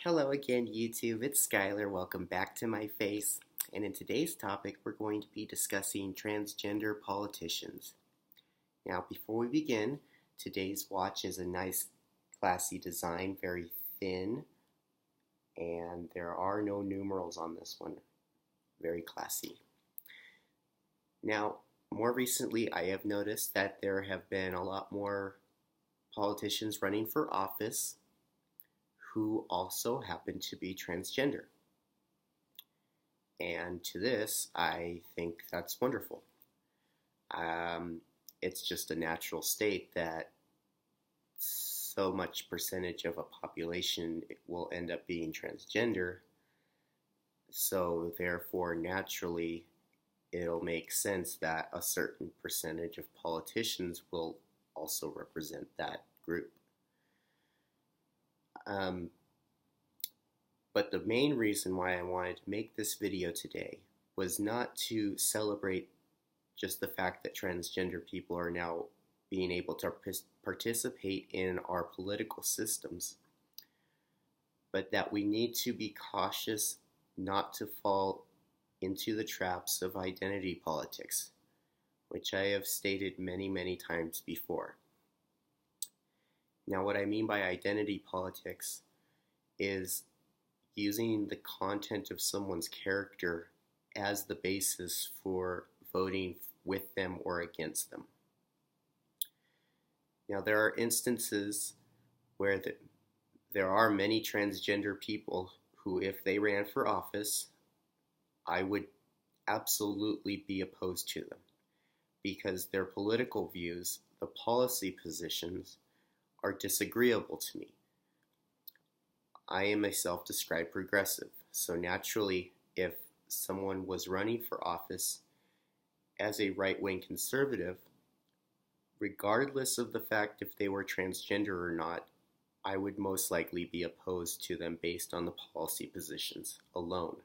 Hello again, YouTube. It's Skylar. Welcome back to my face. And in today's topic, we're going to be discussing transgender politicians. Now, before we begin, today's watch is a nice, classy design, very thin, and there are no numerals on this one. Very classy. Now, more recently, I have noticed that there have been a lot more politicians running for office who also happen to be transgender. And to this, I think that's wonderful. It's just a natural state that so much percentage of a population will end up being transgender. So therefore, naturally, it'll make sense that a certain percentage of politicians will also represent that group. But the main reason why I wanted to make this video today was not to celebrate just the fact that transgender people are now being able to participate in our political systems, but that we need to be cautious not to fall into the traps of identity politics, which I have stated many, many times before. Now, what I mean by identity politics is using the content of someone's character as the basis for voting with them or against them. Now, there are instances where there are many transgender people who, if they ran for office, I would absolutely be opposed to them because their political views, the policy positions, are disagreeable to me. I am a self-described progressive, so naturally, if someone was running for office as a right-wing conservative, regardless of the fact if they were transgender or not, I would most likely be opposed to them based on the policy positions alone.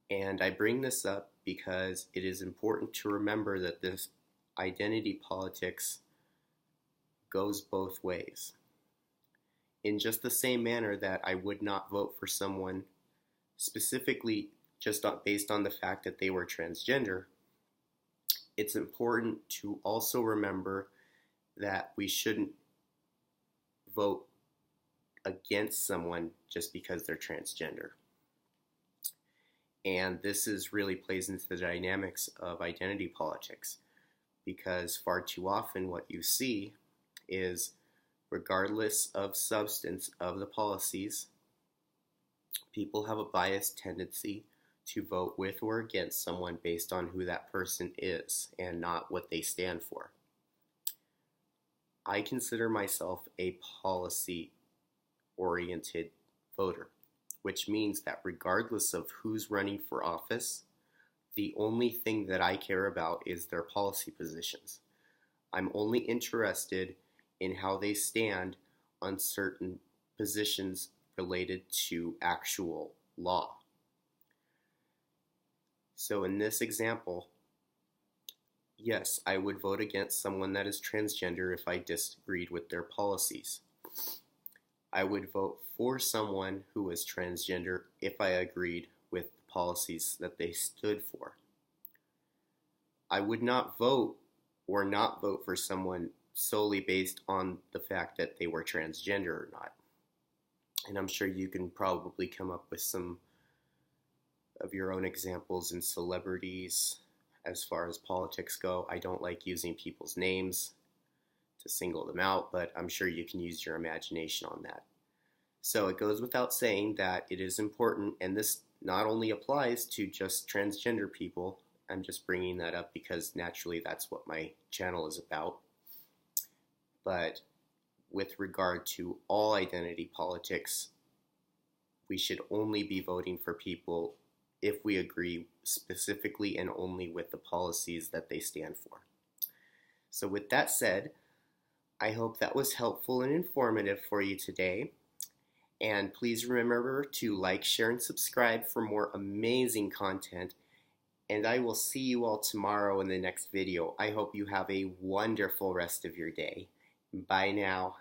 And I bring this up because it is important to remember that this identity politics goes both ways. In just the same manner that I would not vote for someone specifically just based on the fact that they were transgender, it's important to also remember that we shouldn't vote against someone just because they're transgender. And this really plays into the dynamics of identity politics, because far too often what you see is, regardless of substance of the policies, people have a biased tendency to vote with or against someone based on who that person is and not what they stand for. I consider myself a policy-oriented voter, which means that regardless of who's running for office, the only thing that I care about is their policy positions. I'm only interested in how they stand on certain positions related to actual law. So in this example, yes, I would vote against someone that is transgender if I disagreed with their policies. I would vote for someone who was transgender if I agreed with the policies that they stood for. I would not vote or not vote for someone solely based on the fact that they were transgender or not. And I'm sure you can probably come up with some of your own examples in celebrities as far as politics go. I don't like using people's names to single them out, but I'm sure you can use your imagination on that. So it goes without saying that it is important, and this not only applies to just transgender people. I'm just bringing that up because naturally that's what my channel is about. But with regard to all identity politics, we should only be voting for people if we agree specifically and only with the policies that they stand for. So with that said, I hope that was helpful and informative for you today. And please remember to like, share, and subscribe for more amazing content. And I will see you all tomorrow in the next video. I hope you have a wonderful rest of your day. Bye now.